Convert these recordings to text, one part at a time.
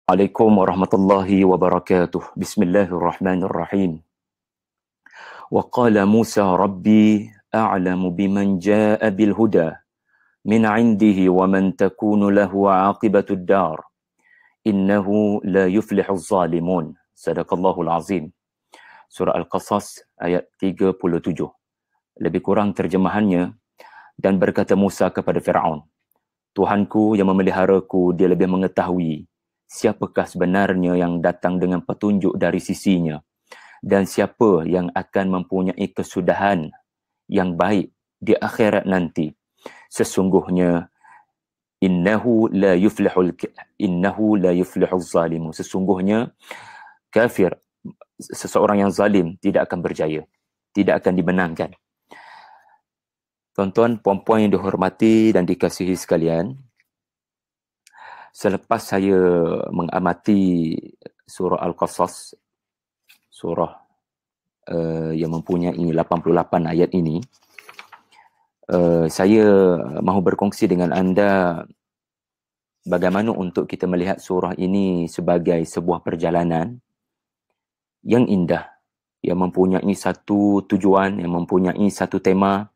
Assalamualaikum warahmatullahi wabarakatuh. Bismillahirrahmanirrahim. Wa qala Musa rabbi a'lamu biman jaa'a bil huda min 'indihi wa man takunu lahu 'aqibatud dar. Innahu la yuflihuz zalimun. Sadaqallahul azim. Surah Al-Qasas ayat 37. Lebih kurang terjemahannya, dan berkata Musa kepada Firaun, Tuhanku yang memeliharaku, dia lebih mengetahui siapakah sebenarnya yang datang dengan petunjuk dari sisinya dan siapa yang akan mempunyai kesudahan yang baik di akhirat nanti. Sesungguhnya innahu la yuflihul zalimun. Sesungguhnya kafir, seseorang yang zalim tidak akan berjaya, tidak akan dimenangkan. Tuan-tuan, puan-puan yang dihormati dan dikasihi sekalian, selepas saya mengamati surah Al-Qasas, surah yang mempunyai 88 ayat ini, saya mahu berkongsi dengan anda bagaimana untuk kita melihat surah ini sebagai sebuah perjalanan yang indah, yang mempunyai satu tujuan, yang mempunyai satu tema,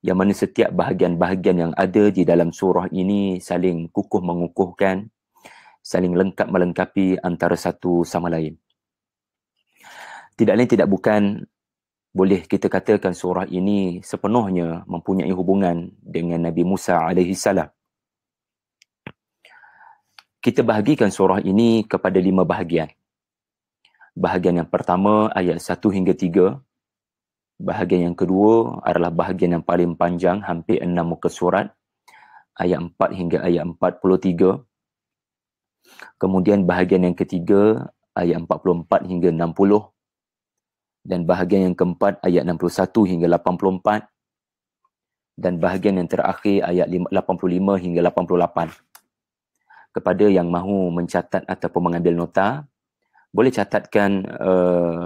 yang mana setiap bahagian-bahagian yang ada di dalam surah ini saling kukuh mengukuhkan, saling lengkap melengkapi antara satu sama lain. Tidak lain tidak bukan, boleh kita katakan surah ini sepenuhnya mempunyai hubungan dengan Nabi Musa alaihissalam. Kita bahagikan surah ini kepada 5 bahagian. Bahagian yang pertama ayat 1 hingga 3. Bahagian yang kedua adalah bahagian yang paling panjang, hampir 6 muka surat, ayat 4 hingga ayat 43. Kemudian bahagian yang ketiga, ayat 44 hingga 60. Dan bahagian yang keempat, ayat 61 hingga 84. Dan bahagian yang terakhir, ayat 85 hingga 88. Kepada yang mahu mencatat ataupun mengambil nota, boleh catatkan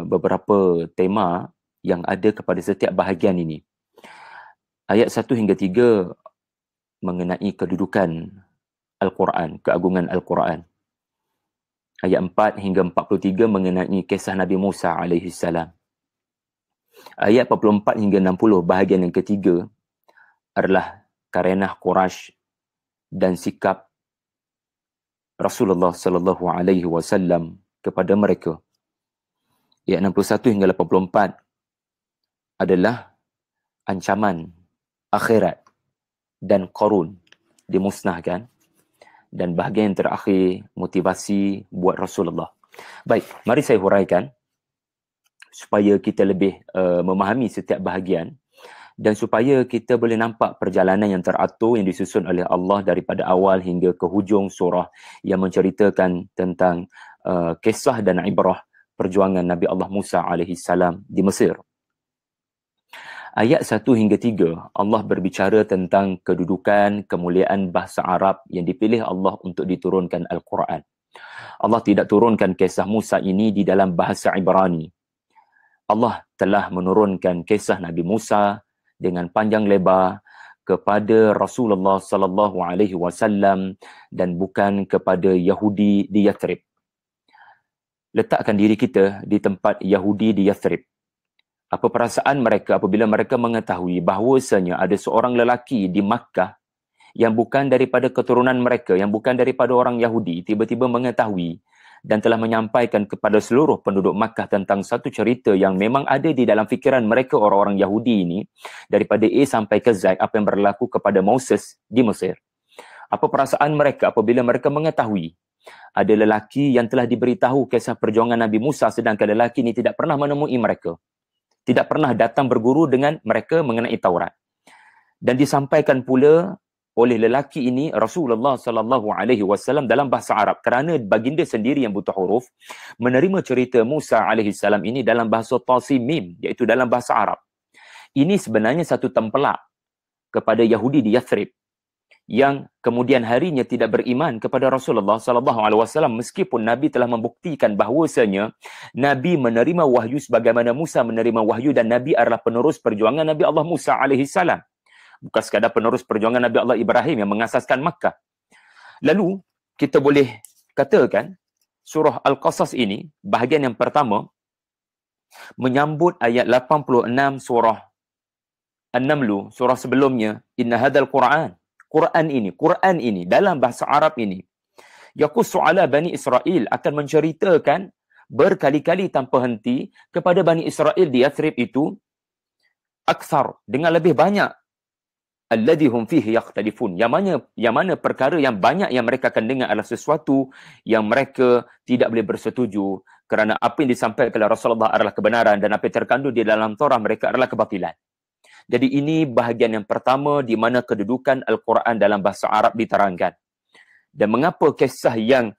beberapa tema yang ada kepada setiap bahagian ini. Ayat 1 hingga 3 mengenai kedudukan Al-Quran, keagungan Al-Quran. Ayat 4 hingga 43 mengenai kisah Nabi Musa alaihissalam. Ayat 44 hingga 60, bahagian yang ketiga, adalah karenah Quraisy dan sikap Rasulullah sallallahu alaihi wasallam kepada mereka. Ayat 61 hingga 84 adalah ancaman akhirat dan Qarun dimusnahkan, dan bahagian yang terakhir motivasi buat Rasulullah. Baik, mari saya huraikan supaya kita lebih memahami setiap bahagian dan supaya kita boleh nampak perjalanan yang teratur yang disusun oleh Allah daripada awal hingga ke hujung surah yang menceritakan tentang kisah dan ibrah perjuangan Nabi Allah Musa alaihissalam di Mesir. Ayat 1 hingga 3, Allah berbicara tentang kedudukan, kemuliaan bahasa Arab yang dipilih Allah untuk diturunkan Al-Quran. Allah tidak turunkan kisah Musa ini di dalam bahasa Ibrani. Allah telah menurunkan kisah Nabi Musa dengan panjang lebar kepada Rasulullah sallallahu alaihi wasallam dan bukan kepada Yahudi di Yathrib. Letakkan diri kita di tempat Yahudi di Yathrib. Apa perasaan mereka apabila mereka mengetahui bahawasanya ada seorang lelaki di Makkah yang bukan daripada keturunan mereka, yang bukan daripada orang Yahudi, tiba-tiba mengetahui dan telah menyampaikan kepada seluruh penduduk Makkah tentang satu cerita yang memang ada di dalam fikiran mereka orang-orang Yahudi ini, daripada A sampai ke Z, apa yang berlaku kepada Moses di Mesir. Apa perasaan mereka apabila mereka mengetahui ada lelaki yang telah diberitahu kisah perjuangan Nabi Musa, sedangkan lelaki ini tidak pernah menemui mereka, tidak pernah datang berguru dengan mereka mengenai Taurat. Dan disampaikan pula oleh lelaki ini Rasulullah sallallahu alaihi wasallam dalam bahasa Arab, kerana baginda sendiri yang buta huruf menerima cerita Musa alaihi salam ini dalam bahasa Tasimim, iaitu dalam bahasa Arab. Ini sebenarnya satu tempelak kepada Yahudi di Yathrib yang kemudian harinya tidak beriman kepada Rasulullah sallallahu alaihi wasallam, meskipun Nabi telah membuktikan bahawasanya Nabi menerima wahyu sebagaimana Musa menerima wahyu, dan Nabi adalah penerus perjuangan Nabi Allah Musa alaihi salam, bukan sekadar penerus perjuangan Nabi Allah Ibrahim yang mengasaskan Makkah. Lalu kita boleh katakan surah Al-Qasas ini, bahagian yang pertama, menyambut ayat 86 surah An-Naml, surah sebelumnya, inna hadzal Quran ini dalam bahasa Arab ini yaqussu ala Bani Israel, akan menceritakan berkali-kali tanpa henti kepada Bani Israel di Yathrib itu, aksar, dengan lebih banyak, alladhi hum fihi yakhtalifun, yang mana perkara yang banyak yang mereka akan dengar adalah sesuatu yang mereka tidak boleh bersetuju, kerana apa yang disampaikan oleh Rasulullah adalah kebenaran dan apa yang terkandung di dalam Torah mereka adalah kebatilan. Jadi ini bahagian yang pertama di mana kedudukan Al-Quran dalam bahasa Arab diterangkan. Dan mengapa kisah yang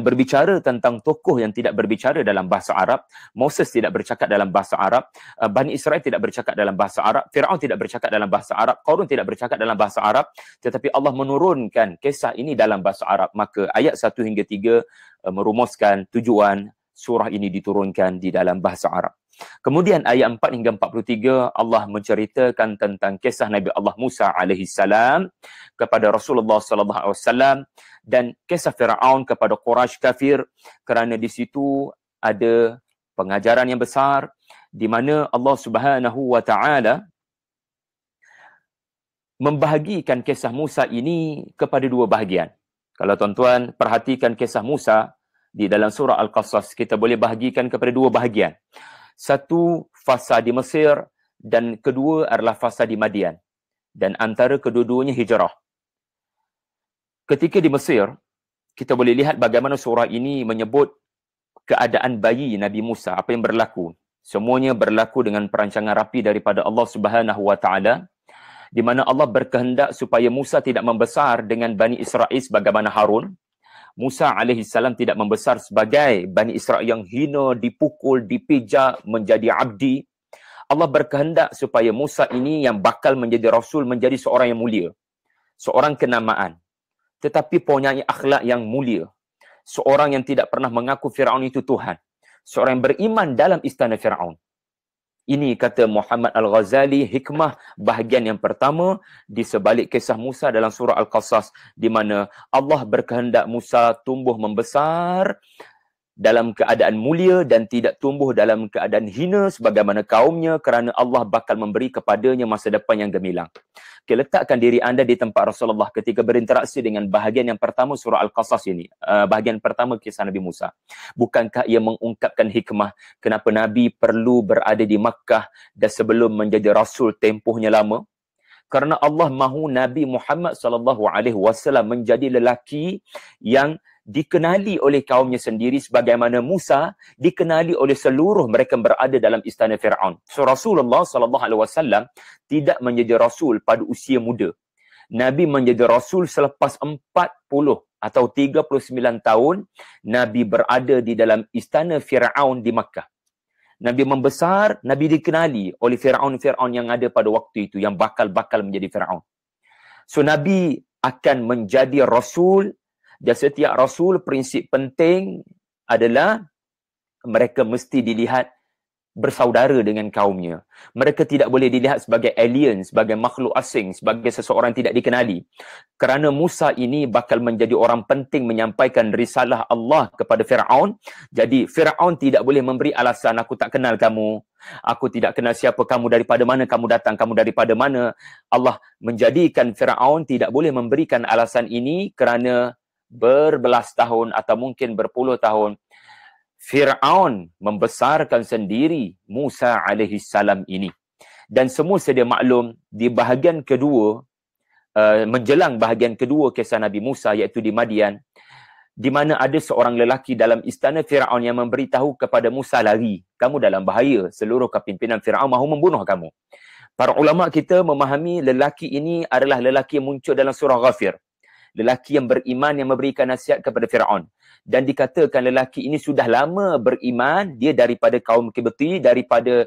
berbicara tentang tokoh yang tidak berbicara dalam bahasa Arab, Moses tidak bercakap dalam bahasa Arab, Bani Israel tidak bercakap dalam bahasa Arab, Fir'aun tidak bercakap dalam bahasa Arab, Qarun tidak bercakap dalam bahasa Arab, tetapi Allah menurunkan kisah ini dalam bahasa Arab. Maka ayat 1 hingga 3 merumuskan tujuan surah ini diturunkan di dalam bahasa Arab. Kemudian ayat 4 hingga 43 Allah menceritakan tentang kisah Nabi Allah Musa alaihi salam kepada Rasulullah sallallahu alaihi wasallam dan kisah Firaun kepada Quraisy kafir, kerana di situ ada pengajaran yang besar di mana Allah Subhanahu wa taala membahagikan kisah Musa ini kepada dua bahagian. Kalau tuan-tuan perhatikan kisah Musa di dalam surah Al-Qasas, kita boleh bahagikan kepada dua bahagian. Satu, fasa di Mesir, dan kedua adalah fasa di Madian. Dan antara kedua-duanya hijrah. Ketika di Mesir, kita boleh lihat bagaimana surah ini menyebut keadaan bayi Nabi Musa, apa yang berlaku. Semuanya berlaku dengan perancangan rapi daripada Allah Subhanahu wa taala, di mana Allah berkehendak supaya Musa tidak membesar dengan Bani Israel sebagaimana Harun. Musa AS tidak membesar sebagai Bani Israel yang hina, dipukul, dipijak, menjadi abdi. Allah berkehendak supaya Musa ini yang bakal menjadi Rasul, menjadi seorang yang mulia. Seorang kenamaan. Tetapi punya akhlak yang mulia. Seorang yang tidak pernah mengaku Fir'aun itu Tuhan. Seorang yang beriman dalam istana Fir'aun. Ini kata Muhammad Al-Ghazali, hikmah bahagian yang pertama di sebalik kisah Musa dalam surah Al-Qasas, di mana Allah berkehendak Musa tumbuh membesar dalam keadaan mulia dan tidak tumbuh dalam keadaan hina sebagaimana kaumnya, kerana Allah bakal memberi kepadanya masa depan yang gemilang. Okay, letakkan diri anda di tempat Rasulullah ketika berinteraksi dengan bahagian yang pertama surah Al-Qasas ini. Bahagian pertama kisah Nabi Musa. Bukankah ia mengungkapkan hikmah kenapa Nabi perlu berada di Makkah dan sebelum menjadi Rasul tempohnya lama? Kerana Allah mahu Nabi Muhammad SAW menjadi lelaki yang dikenali oleh kaumnya sendiri, sebagaimana Musa dikenali oleh seluruh mereka berada dalam istana Fir'aun. So Rasulullah SAW tidak menjadi Rasul pada usia muda. Nabi menjadi Rasul selepas 40 atau 39 tahun Nabi berada di dalam istana Fir'aun di Makkah. Nabi membesar, Nabi dikenali oleh Fir'aun yang ada pada waktu itu, yang bakal menjadi Fir'aun. So Nabi akan menjadi Rasul. Dan setiap Rasul, prinsip penting adalah mereka mesti dilihat bersaudara dengan kaumnya. Mereka tidak boleh dilihat sebagai alien, sebagai makhluk asing, sebagai seseorang tidak dikenali. Kerana Musa ini bakal menjadi orang penting menyampaikan risalah Allah kepada Fir'aun. Jadi Fir'aun tidak boleh memberi alasan, aku tak kenal kamu, aku tidak kenal siapa kamu, daripada mana kamu datang, kamu daripada mana. Allah menjadikan Fir'aun tidak boleh memberikan alasan ini kerana berbelas tahun atau mungkin berpuluh tahun Fir'aun membesarkan sendiri Musa alaihissalam ini. Dan semua sedia maklum di bahagian kedua, menjelang bahagian kedua kisah Nabi Musa, iaitu di Madian, di mana ada seorang lelaki dalam istana Fir'aun yang memberitahu kepada Musa, lari, kamu dalam bahaya, seluruh kepimpinan Fir'aun mahu membunuh kamu. Para ulama kita memahami lelaki ini adalah lelaki yang muncul dalam surah Ghafir. Lelaki yang beriman yang memberikan nasihat kepada Fir'aun. Dan dikatakan lelaki ini sudah lama beriman, dia daripada kaum Qibti, daripada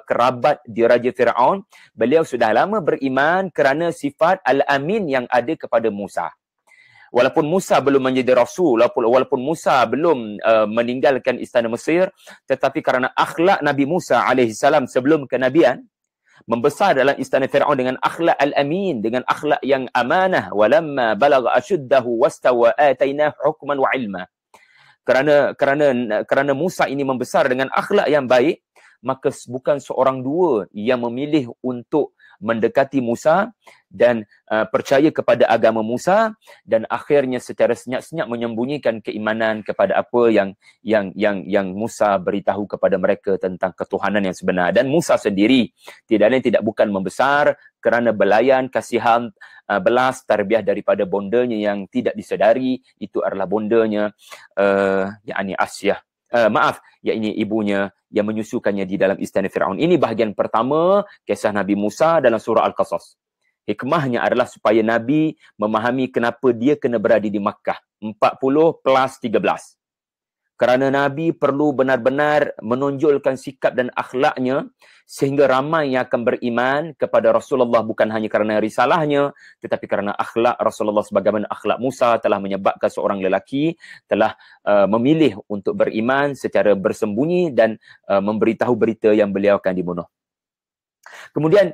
kerabat di Raja Fir'aun. Beliau sudah lama beriman kerana sifat Al-Amin yang ada kepada Musa. Walaupun Musa belum menjadi Rasul, walaupun Musa belum meninggalkan istana Mesir, tetapi kerana akhlak Nabi Musa alaihissalam sebelum kenabian, membesar dalam istana Fir'aun dengan akhlak al-amin, dengan akhlak yang amanah. Walamma balagha ashuddahu wastawa atainahu hukman wa ilma. Kerana Musa ini membesar dengan akhlak yang baik, maka bukan seorang dua yang memilih untuk mendekati Musa dan percaya kepada agama Musa, dan akhirnya secara senyap-senyap menyembunyikan keimanan kepada apa yang Musa beritahu kepada mereka tentang ketuhanan yang sebenar. Dan Musa sendiri tidak lain tidak bukan membesar kerana belayan, kasihan, belas, tarbiyah daripada bondanya yang tidak disedari itu adalah bondanya, yakni Asyah. Yakni ibunya yang menyusukannya di dalam istana Firaun. Ini bahagian pertama kisah Nabi Musa dalam surah Al-Qasas. Hikmahnya adalah supaya Nabi memahami kenapa dia kena berada di Makkah. 40 plus 13. Kerana Nabi perlu benar-benar menonjolkan sikap dan akhlaknya sehingga ramai yang akan beriman kepada Rasulullah bukan hanya kerana risalahnya, tetapi kerana akhlak Rasulullah sebagaimana akhlak Musa telah menyebabkan seorang lelaki telah memilih untuk beriman secara bersembunyi dan memberitahu berita yang beliau akan dibunuh. Kemudian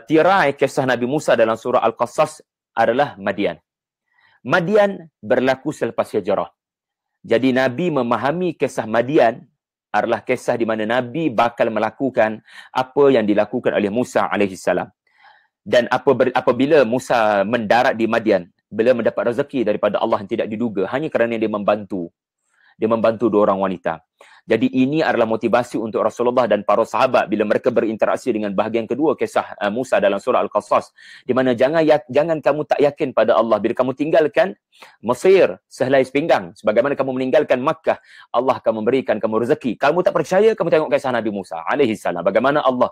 tirai kisah Nabi Musa dalam surah Al-Qasas adalah Madian. Madian berlaku selepas hijrah. Jadi Nabi memahami kisah Madian adalah kisah di mana Nabi bakal melakukan apa yang dilakukan oleh Musa alaihissalam. Dan apabila Musa mendarat di Madian, beliau mendapat rezeki daripada Allah yang tidak diduga hanya kerana dia membantu. Dia membantu dua orang wanita. Jadi ini adalah motivasi untuk Rasulullah dan para sahabat bila mereka berinteraksi dengan bahagian kedua kisah Musa dalam surah Al-Qasas, di mana jangan kamu tak yakin pada Allah bila kamu tinggalkan Mesir sehelai sepinggang, sebagaimana kamu meninggalkan Makkah, Allah akan memberikan kamu rezeki. Kamu tak percaya, kamu tengok kisah Nabi Musa alaihi salam, bagaimana Allah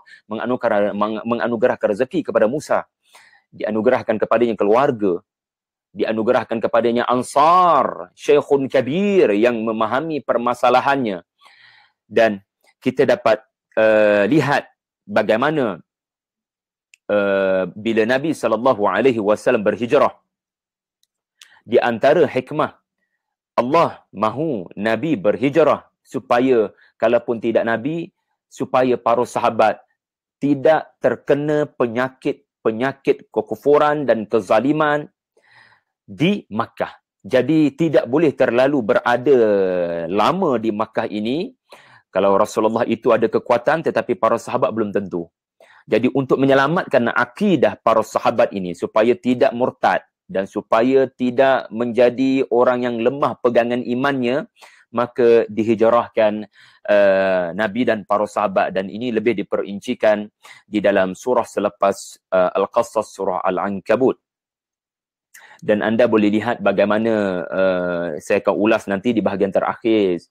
menganugerahkan rezeki kepada Musa, dianugerahkan kepadanya keluarga, dianugerahkan kepadanya Ansar, Syekhun Kabir yang memahami permasalahannya. Dan kita dapat lihat bagaimana bila Nabi SAW berhijrah, di antara hikmah Allah mahu Nabi berhijrah supaya kalaupun tidak Nabi, supaya para sahabat tidak terkena penyakit kekufuran dan kezaliman di Makkah. Jadi tidak boleh terlalu berada lama di Makkah ini. Kalau Rasulullah itu ada kekuatan tetapi para sahabat belum tentu. Jadi untuk menyelamatkan akidah para sahabat ini supaya tidak murtad dan supaya tidak menjadi orang yang lemah pegangan imannya, maka dihijrahkan Nabi dan para sahabat, dan ini lebih diperincikan di dalam surah selepas Al-Qasas, surah Al-Ankabut. Dan anda boleh lihat bagaimana saya akan ulas nanti di bahagian terakhir.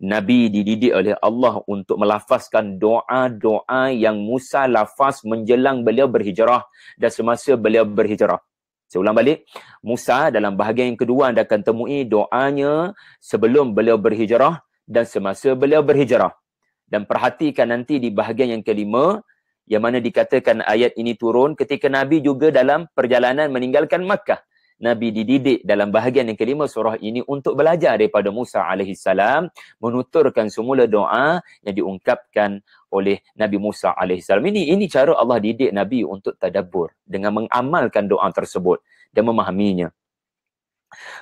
Nabi dididik oleh Allah untuk melafazkan doa-doa yang Musa lafaz menjelang beliau berhijrah dan semasa beliau berhijrah. Saya ulang balik. Musa dalam bahagian yang kedua anda akan temui doanya sebelum beliau berhijrah dan semasa beliau berhijrah. Dan perhatikan nanti di bahagian yang kelima, yang mana dikatakan ayat ini turun ketika Nabi juga dalam perjalanan meninggalkan Makkah. Nabi dididik dalam bahagian yang kelima surah ini untuk belajar daripada Musa alaihissalam, menuturkan semula doa yang diungkapkan oleh Nabi Musa alaihissalam. Ini cara Allah didik Nabi untuk tadabbur dengan mengamalkan doa tersebut dan memahaminya.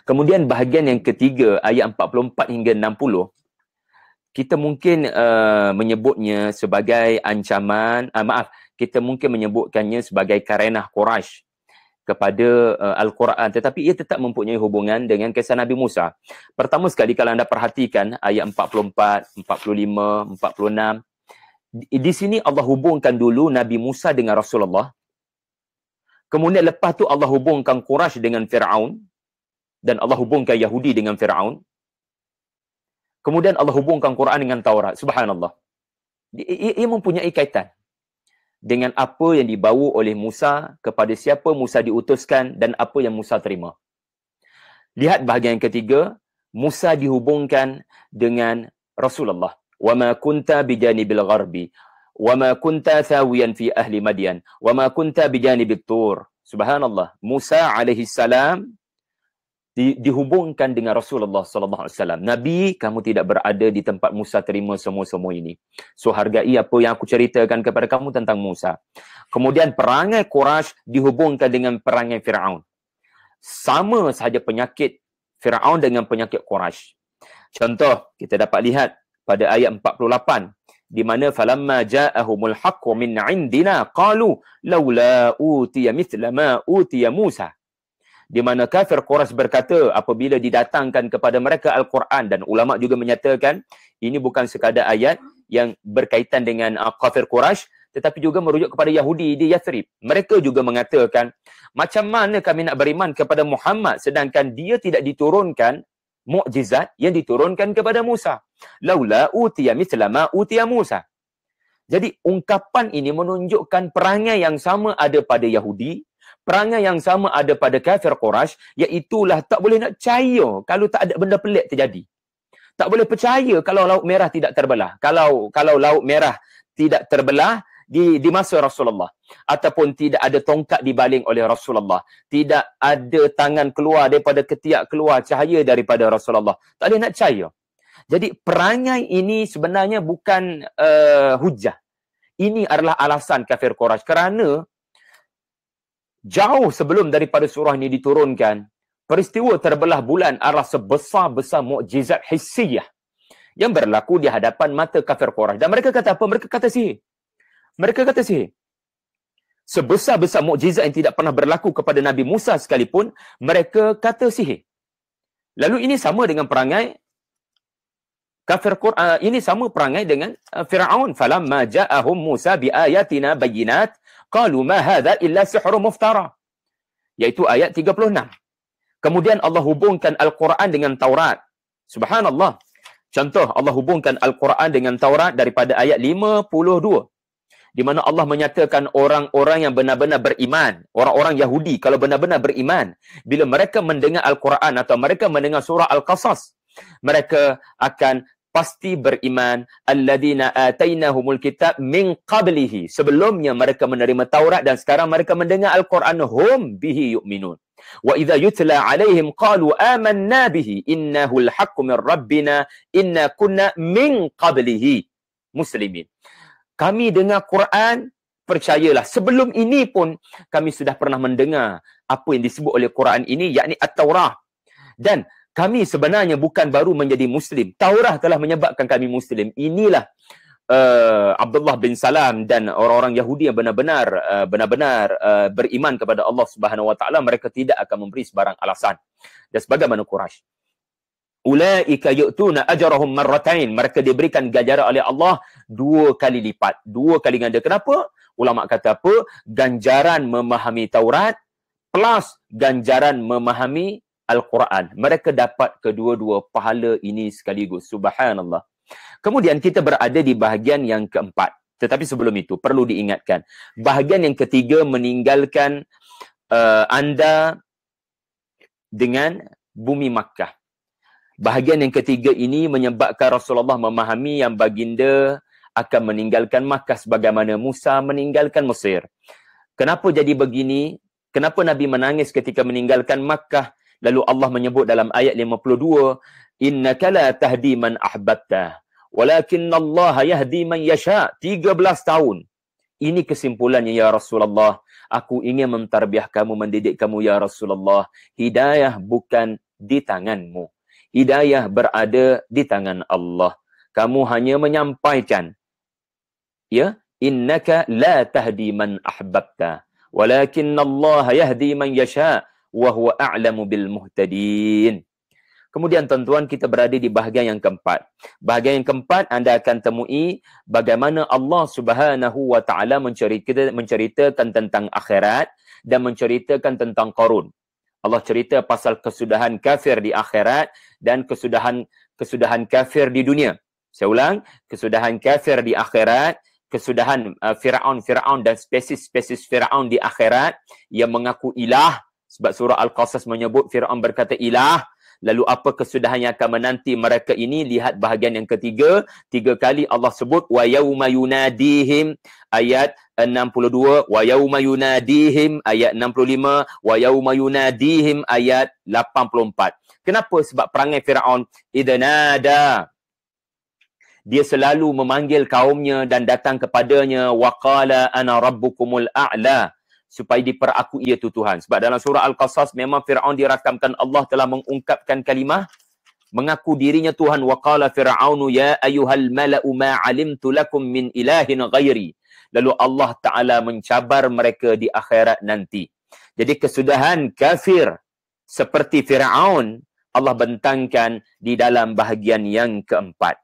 Kemudian bahagian yang ketiga ayat 44 hingga 60, kita mungkin menyebutnya sebagai ancaman, kita mungkin menyebutkannya sebagai karenah Quraisy kepada Al-Quran, tetapi ia tetap mempunyai hubungan dengan kisah Nabi Musa. Pertama sekali kalau anda perhatikan ayat 44, 45, 46, di sini Allah hubungkan dulu Nabi Musa dengan Rasulullah. Kemudian lepas tu Allah hubungkan Quraisy dengan Firaun, dan Allah hubungkan Yahudi dengan Firaun. Kemudian Allah hubungkan Quran dengan Taurat. Subhanallah. Ia mempunyai kaitan dengan apa yang dibawa oleh Musa, kepada siapa Musa diutuskan dan apa yang Musa terima. Lihat bahagian yang ketiga, Musa dihubungkan dengan Rasulullah. Wa ma kunta bijanibil gharbi wa ma kunta thawiyan fi ahli Madyan wa ma kunta bijanibit tur. Subhanallah. Musa alaihi salam dihubungkan dengan Rasulullah sallallahu alaihi wasallam. Nabi, kamu tidak berada di tempat Musa terima semua-semua ini. So hargai apa yang aku ceritakan kepada kamu tentang Musa. Kemudian perangai Quraisy dihubungkan dengan perangai Firaun. Sama sahaja penyakit Firaun dengan penyakit Quraisy. Contoh, kita dapat lihat pada ayat 48 di mana falamma ja'ahumul haqqu min 'indina qalu laula utiya mithla ma utiya Musa. Di mana kafir Quraisy berkata apabila didatangkan kepada mereka Al-Quran, dan ulama juga menyatakan ini bukan sekadar ayat yang berkaitan dengan kafir Quraisy, tetapi juga merujuk kepada Yahudi di Yathrib. Mereka juga mengatakan, macam mana kami nak beriman kepada Muhammad sedangkan dia tidak diturunkan mukjizat yang diturunkan kepada Musa. Laula utiya mithla ma utiya Musa. Jadi ungkapan ini menunjukkan perangai yang sama ada pada Yahudi, perangai yang sama ada pada kafir Quraisy, iaitulah tak boleh nak percaya kalau tak ada benda pelik terjadi. Tak boleh percaya kalau Laut Merah tidak terbelah. Kalau Laut Merah tidak terbelah di masa Rasulullah, ataupun tidak ada tongkat dibaling oleh Rasulullah, tidak ada tangan keluar daripada ketiak keluar cahaya daripada Rasulullah, tak boleh nak percaya. Jadi perangai ini sebenarnya bukan hujah. Ini adalah alasan kafir Quraisy, kerana jauh sebelum daripada surah ini diturunkan, peristiwa terbelah bulan adalah sebesar-besar mukjizat hissiyah yang berlaku di hadapan mata kafir Quraisy. Dan mereka kata apa? Mereka kata sihir. Mereka kata sihir. Sebesar-besar mukjizat yang tidak pernah berlaku kepada Nabi Musa sekalipun, mereka kata sihir. Lalu ini sama dengan perangai kafir Quraisy, ini sama perangai dengan Firaun. Falamma ja'ahum Musa biayatina bayyinat qalu ma hadha illa sihrun muftara. Iaitu ayat 36. Kemudian Allah hubungkan Al-Quran dengan Taurat. Subhanallah. Contoh, Allah hubungkan Al-Quran dengan Taurat daripada ayat 52. Di mana Allah menyatakan orang-orang yang benar-benar beriman, orang-orang Yahudi kalau benar-benar beriman, bila mereka mendengar Al-Quran atau mereka mendengar surah Al-Qasas, mereka akan pasti beriman. Alladina atainahumul kitab min qablihi. Sebelumnya mereka menerima Taurat dan sekarang mereka mendengar Al-Quran, hum bihi yu'minun. Wa idza yutla alaihim qalu amanna bihi innahu al-haqqu min rabbina inna kunna min qablihi muslimin. Kami dengar Quran, percayalah. Sebelum ini pun kami sudah pernah mendengar apa yang disebut oleh Quran ini, yakni At-Taurah. Dan kami sebenarnya bukan baru menjadi Muslim. Taurah telah menyebabkan kami Muslim. Inilah Abdullah bin Salam dan orang-orang Yahudi yang benar-benar beriman kepada Allah Subhanahu Wa Taala. Mereka tidak akan memberi sebarang alasan. Dan sebagaimana Quraisy. Ulaika yu'tuna ajrahum marratain. Mereka diberikan ganjaran oleh Allah 2 kali lipat, 2 kali ganda. Kenapa? Ulama kata apa? Ganjaran memahami Taurat plus ganjaran memahami Al-Quran. Mereka dapat kedua-dua pahala ini sekaligus. Subhanallah. Kemudian kita berada di bahagian yang keempat. Tetapi sebelum itu perlu diingatkan, bahagian yang ketiga meninggalkan anda dengan bumi Makkah. Bahagian yang ketiga ini menyebabkan Rasulullah memahami yang baginda akan meninggalkan Makkah sebagaimana Musa meninggalkan Mesir. Kenapa jadi begini? Kenapa Nabi menangis ketika meninggalkan Makkah? Lalu Allah menyebut dalam ayat 52, innaka la tahdi man ahbabta walakinnallaha yahdi man yasha. 13 tahun. Ini kesimpulannya ya Rasulullah. Aku ingin mentarbiah kamu, mendidik kamu ya Rasulullah. Hidayah bukan di tanganmu. Hidayah berada di tangan Allah. Kamu hanya menyampaikan. Ya, innaka la tahdi man ahbabta walakinnallaha yahdi man yasha wa huwa a'lamu bil muhtadin. Kemudian tuan-tuan, kita berada di bahagian yang keempat. Bahagian yang keempat anda akan temui bagaimana Allah Subhanahu Wa Taala menceritakan tentang akhirat dan menceritakan tentang Qarun. Allah cerita pasal kesudahan kafir di akhirat dan kesudahan kafir di dunia. Saya ulang, kesudahan kafir di akhirat, kesudahan Fir'aun dan spesies Fir'aun di akhirat yang mengaku ilah. Sebab surah Al-Qasas menyebut Fir'aun berkata ilah. Lalu apa kesudahan yang akan menanti mereka ini? Lihat bahagian yang ketiga. 3 kali Allah sebut wa yauma yunadihim ayat 62, wa yauma yunadihim ayat 65, wa yauma yunadihim ayat 84. Kenapa? Sebab perangai Firaun idnada, dia selalu memanggil kaumnya dan datang kepadanya waqala ana rabbukumul a'la, supaya diperakui dia tu Tuhan. Sebab dalam surah Al-Qasas memang Firaun dirakamkan Allah telah mengungkapkan kalimah mengaku dirinya Tuhan. Wa qala fir'aunu ya ayyuhal mala'u ma 'alimtu lakum min ilahin ghairi. Lalu Allah Ta'ala mencabar mereka di akhirat nanti. Jadi kesudahan kafir seperti Fir'aun, Allah bentangkan di dalam bahagian yang keempat.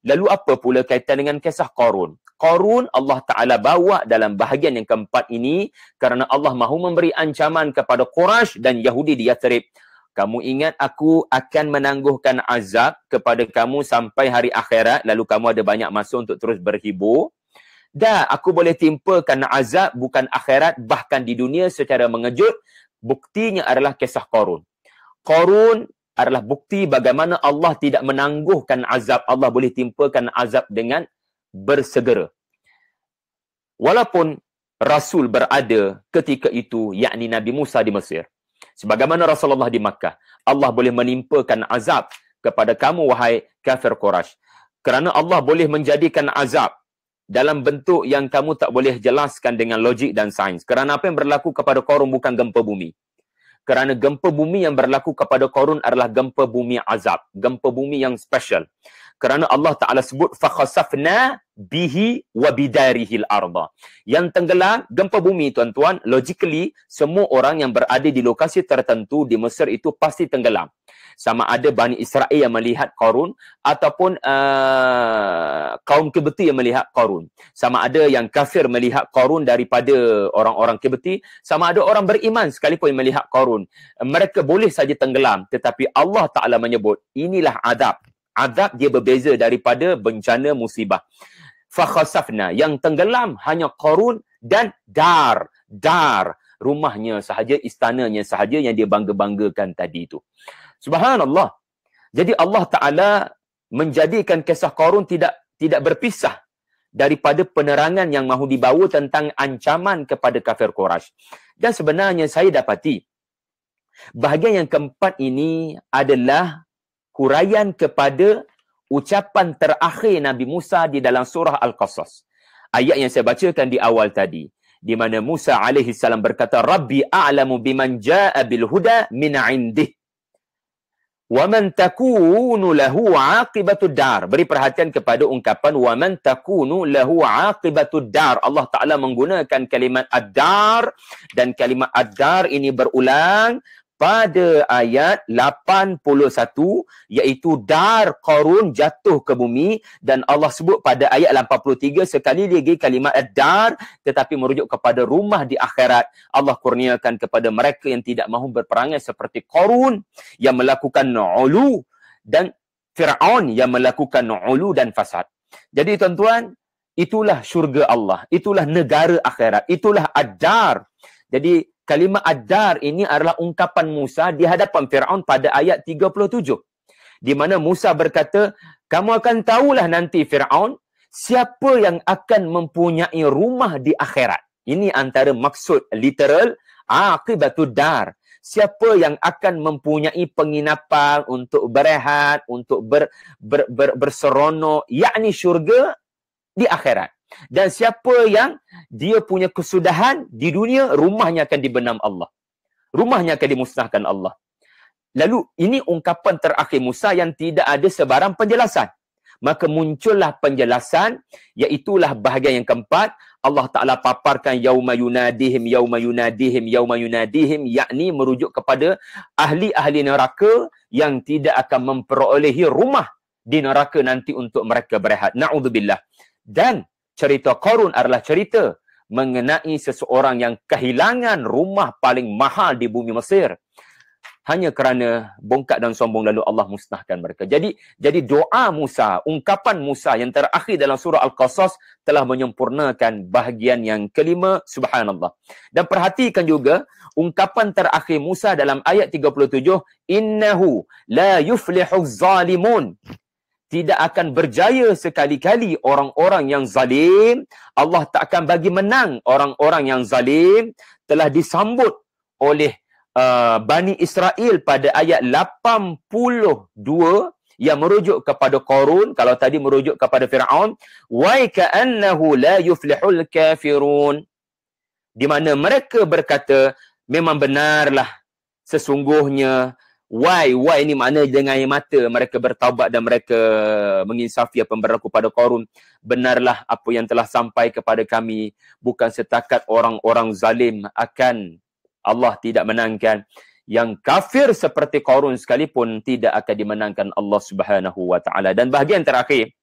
Lalu apa pula kaitan dengan kisah Qarun? Qarun Allah Ta'ala bawa dalam bahagian yang keempat ini kerana Allah mahu memberi ancaman kepada Quraisy dan Yahudi di Yathrib. Kamu ingat aku akan menangguhkan azab kepada kamu sampai hari akhirat, lalu kamu ada banyak masa untuk terus berhibur. Dah, aku boleh timpakan azab bukan akhirat, bahkan di dunia secara mengejut. Buktinya adalah kisah Qarun. Qarun adalah bukti bagaimana Allah tidak menangguhkan azab. Allah boleh timpakan azab dengan bersegera. Walaupun Rasul berada ketika itu, yakni Nabi Musa di Mesir. Sebagaimana Rasulullah di Makkah. Allah boleh menimpakan azab kepada kamu, wahai kafir Quraisy. Kerana Allah boleh menjadikan azab dalam bentuk yang kamu tak boleh jelaskan dengan logik dan sains. Kerana apa yang berlaku kepada Qarun bukan gempa bumi. Kerana gempa bumi yang berlaku kepada Qarun adalah gempa bumi azab. Gempa bumi yang special. Kerana Allah Ta'ala sebut, فَخَسَفْنَا bihi wa bidarihil arda. Yang tenggelam, gempa bumi tuan-tuan, logically, semua orang yang berada di lokasi tertentu di Mesir itu pasti tenggelam. Sama ada Bani Israel yang melihat Qarun, ataupun kaum Kibti yang melihat Qarun. Sama ada yang kafir melihat Qarun daripada orang-orang Kibti, sama ada orang beriman sekalipun yang melihat Qarun. Mereka boleh saja tenggelam, tetapi Allah Ta'ala menyebut, inilah azab. Azab dia berbeza daripada bencana musibah. Fakhasafna, yang tenggelam hanya Qarun dan dar, rumahnya sahaja, istananya sahaja yang dia bangga-banggakan tadi itu. Subhanallah. Jadi Allah Ta'ala menjadikan kisah Qarun tidak berpisah daripada penerangan yang mahu dibawa tentang ancaman kepada kafir Quraisy. Dan sebenarnya saya dapati bahagian yang keempat ini adalah huraian kepada ucapan terakhir Nabi Musa di dalam surah Al-Qasas. Ayat yang saya bacakan di awal tadi, di mana Musa alaihi salam berkata, Rabbi a'lamu biman ja'a bil huda min 'indih wa man takunu lahu 'aqibatud dar. Beri perhatian kepada ungkapan wa man takunu lahu 'aqibatud dar. Allah Ta'ala menggunakan kalimat ad-dar, dan kalimat ad-dar ini berulang pada ayat 81, iaitu dar Qarun jatuh ke bumi, dan Allah sebut pada ayat 83 sekali lagi kalimat ad-dar, tetapi merujuk kepada rumah di akhirat. Allah kurniakan kepada mereka yang tidak mahu berperangai seperti Qarun yang melakukan ulu, dan Fir'aun yang melakukan ulu dan fasad. Jadi tuan-tuan, itulah syurga Allah, itulah negara akhirat, itulah ad-dar. Jadi kalimat ad-dar ini adalah ungkapan Musa di hadapan Fir'aun pada ayat 37. Di mana Musa berkata, kamu akan tahulah nanti Fir'aun, siapa yang akan mempunyai rumah di akhirat. Ini antara maksud literal, aqibatud dar. Siapa yang akan mempunyai penginapan untuk berehat, untuk berseronok, yakni syurga di akhirat. Dan siapa yang dia punya kesudahan di dunia, rumahnya akan dibenam Allah. Rumahnya akan dimusnahkan Allah. Lalu ini ungkapan terakhir Musa yang tidak ada sebarang penjelasan. Maka muncullah penjelasan, iaitulah bahagian yang keempat. Allah Ta'ala paparkan yauma yunadihim, yakni merujuk kepada ahli-ahli neraka yang tidak akan memperolehi rumah di neraka nanti untuk mereka berehat. Na'udzubillah. Dan cerita Qarun adalah cerita mengenai seseorang yang kehilangan rumah paling mahal di bumi Mesir. Hanya kerana bongkak dan sombong, lalu Allah musnahkan mereka. Jadi doa Musa, ungkapan Musa yang terakhir dalam surah Al-Qasas telah menyempurnakan bahagian yang kelima. Subhanallah. Dan perhatikan juga ungkapan terakhir Musa dalam ayat 37, innahu la yuflihu zalimun. Tidak akan berjaya sekali-kali orang-orang yang zalim. Allah tak akan bagi menang orang-orang yang zalim. Telah disambut oleh Bani Israel pada ayat 82 yang merujuk kepada Qarun. Kalau tadi merujuk kepada Fir'aun. Wa ka'annahu la yuflihul kafirun. Di mana mereka berkata, memang benarlah sesungguhnya Why ini makna dengan air mata mereka bertaubat dan mereka menginsafi apa yang berlaku pada Qarun. Benarlah apa yang telah sampai kepada kami, bukan setakat orang-orang zalim akan Allah tidak menangkan. Yang kafir seperti Qarun sekalipun tidak akan dimenangkan Allah Subhanahu wa taala. Dan bahagian terakhir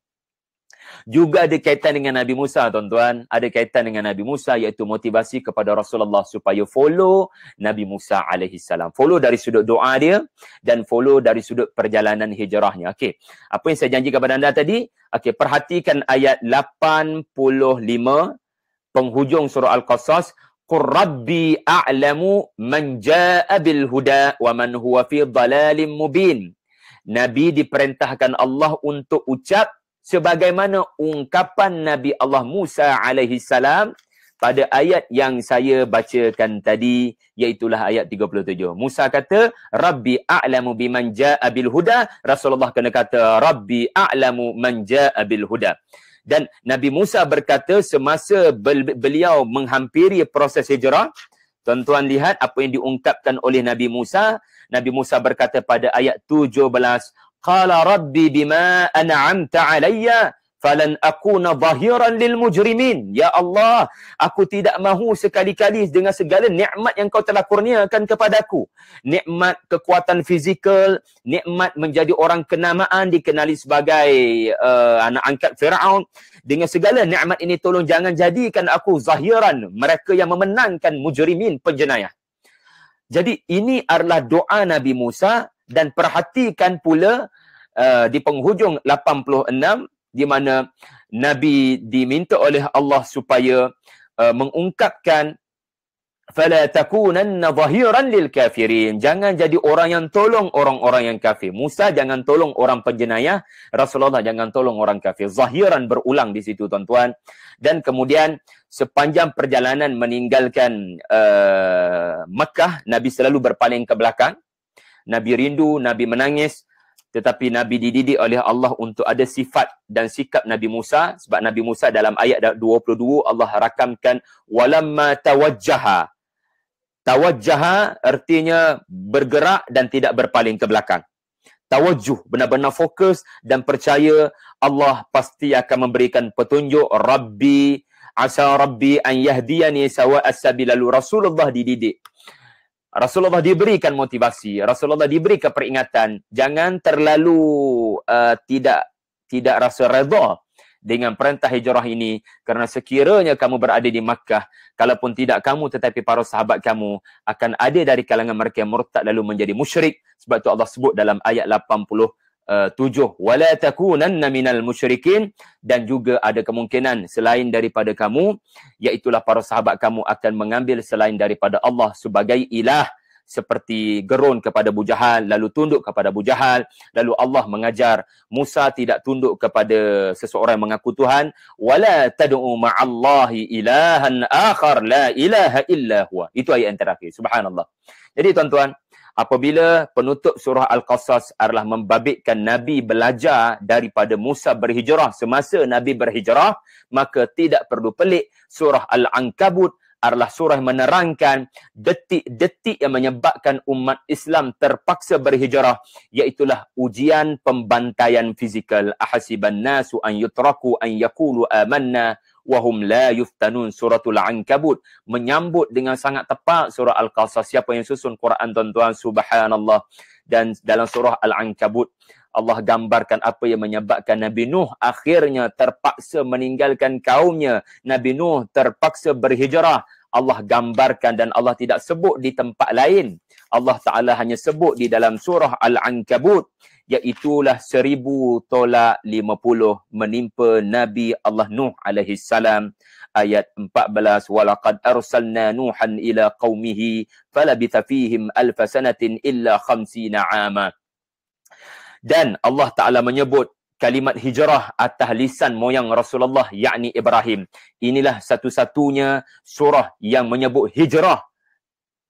juga ada kaitan dengan Nabi Musa, tuan-tuan. Ada kaitan dengan Nabi Musa, iaitu motivasi kepada Rasulullah supaya follow Nabi Musa alaihi salam. Follow dari sudut doa dia dan follow dari sudut perjalanan hijrahnya. Okey. Apa yang saya janji kepada anda tadi? Okey, perhatikan ayat 85 penghujung surah Al-Qasas. Qur rabbi a'lamu man jaa'a bil huda wa man huwa fi dhalalin mubin. Nabi diperintahkan Allah untuk ucap sebagaimana ungkapan Nabi Allah Musa alaihi salam pada ayat yang saya bacakan tadi, iaitulah ayat 37. Musa kata, Rabbi a'lamu biman jaa'a bil huda. Rasulullah kena kata, Rabbi a'lamu man jaa'a bil huda. Dan Nabi Musa berkata semasa beliau menghampiri proses hijrah, tuan-tuan lihat apa yang diungkapkan oleh Nabi Musa. Nabi Musa berkata pada ayat 17, Qala Rabbi bima an'amta alayya falan akuna zahiran lil mujrimin. Ya Allah, aku tidak mahu sekali-kali dengan segala nikmat yang kau telah kurniakan kepadaku. Nikmat kekuatan fizikal, nikmat menjadi orang kenamaan, dikenali sebagai anak angkat Firaun. Dengan segala nikmat ini, tolong jangan jadikan aku zahiran, mereka yang memenangkan mujrimin, penjenayah. Jadi ini adalah doa Nabi Musa, dan perhatikan pula di penghujung 86 di mana Nabi diminta oleh Allah supaya mengungkapkan fala takunanna zahiran lil kafirin. Jangan jadi orang yang tolong orang-orang yang kafir. Musa jangan tolong orang penjenayah, Rasulullah jangan tolong orang kafir. Zahiran berulang di situ, tuan-tuan. Dan kemudian sepanjang perjalanan meninggalkan Mekah, Nabi selalu berpaling ke belakang. Nabi rindu, Nabi menangis. Tetapi Nabi dididik oleh Allah untuk ada sifat dan sikap Nabi Musa. Sebab Nabi Musa dalam ayat 22 Allah rakamkan walamma tawajjaha. Tawajjaha artinya bergerak dan tidak berpaling ke belakang. Tawajjuh, benar-benar fokus dan percaya Allah pasti akan memberikan petunjuk. Rabbi asa rabbi an yahdiyani sawa'as sabil. Lalu Rasulullah dididik. Rasulullah diberikan motivasi, Rasulullah diberikan peringatan, jangan terlalu tidak rasa redha dengan perintah hijrah ini, kerana sekiranya kamu berada di Makkah, kalaupun tidak kamu tetapi para sahabat kamu akan ada dari kalangan mereka yang murtad lalu menjadi musyrik. Sebab itu Allah sebut dalam ayat 87, wala takunanna minal musyrikin, dan juga ada kemungkinan selain daripada kamu, iaitulah para sahabat kamu akan mengambil selain daripada Allah sebagai ilah, seperti Gerun kepada Abu Jahal, lalu tunduk kepada Abu Jahal. Lalu Allah mengajar Musa tidak tunduk kepada seseorang yang mengaku Tuhan. Wala tad'u ma'allahi ilahan akhar la ilaha illa huwa. Itu ayat yang terakhir. Subhanallah. Jadi tuan-tuan, apabila penutup surah Al-Qasas adalah membabitkan Nabi belajar daripada Musa berhijrah semasa Nabi berhijrah, maka tidak perlu pelik surah Al-Ankabut adalah surah yang menerangkan detik-detik yang menyebabkan umat Islam terpaksa berhijrah, iaitulah ujian pembantaian fizikal. Ahasiban nasu an yutraku an yaqulu amanna wahum la yuftanun. Suratul Ankabut menyambut dengan sangat tepat surah Al-Qasas. Siapa yang susun Quran, tuan-tuan, subhanallah. Dan dalam surah Al-Ankabut Allah gambarkan apa yang menyebabkan Nabi Nuh akhirnya terpaksa meninggalkan kaumnya. Nabi Nuh terpaksa berhijrah. Allah gambarkan dan Allah tidak sebut di tempat lain. Allah Ta'ala hanya sebut di dalam surah Al-Ankabut, iaitulah 1050 menimpa Nabi Allah Nuh alaihi salam. Ayat 14, walaqad arsalna nuhan ila qaumihi falabitha fihim alfa sanatin illa 50 'ama. Dan Allah Ta'ala menyebut kalimat hijrah atas lisan moyang Rasulullah, yakni Ibrahim. Inilah satu-satunya surah yang menyebut hijrah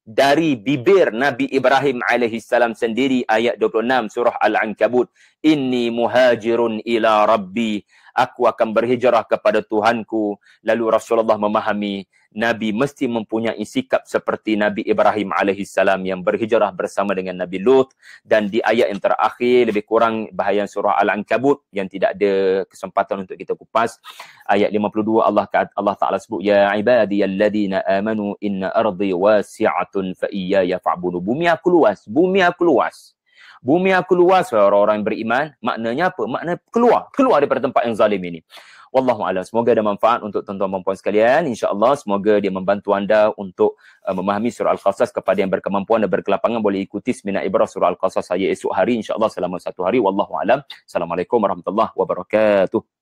dari bibir Nabi Ibrahim alaihi salam sendiri. Ayat 26 surah Al-Ankabut, inni muhajirun ila rabbi, aku akan berhijrah kepada Tuhanku. Lalu Rasulullah memahami Nabi mesti mempunyai sikap seperti Nabi Ibrahim alaihissalam yang berhijrah bersama dengan Nabi Lut. Dan di ayat yang terakhir, lebih kurang bahagian surah Al-Ankabut yang tidak ada kesempatan untuk kita kupas, ayat 52 Allah Ta'ala sebut, ya ibadiyalladzina amanu inna ardi wasi'atun fa iyaya fa'budu. Bumi aku luas, bumi aku luas. Bumi aku luas, orang-orang yang beriman. Maknanya apa? Maknanya keluar daripada tempat yang zalim ini. Wallahu a'lam. Semoga ada manfaat untuk tuan-tuan dan puan sekalian. InsyaAllah semoga dia membantu anda untuk memahami surah Al-Qasas. Kepada yang berkemampuan dan berkelapangan boleh ikuti seminar ibrah surah Al-Qasas saya esok hari, InsyaAllah selama 1 hari. Wallahu a'lam. Assalamualaikum warahmatullahi wabarakatuh.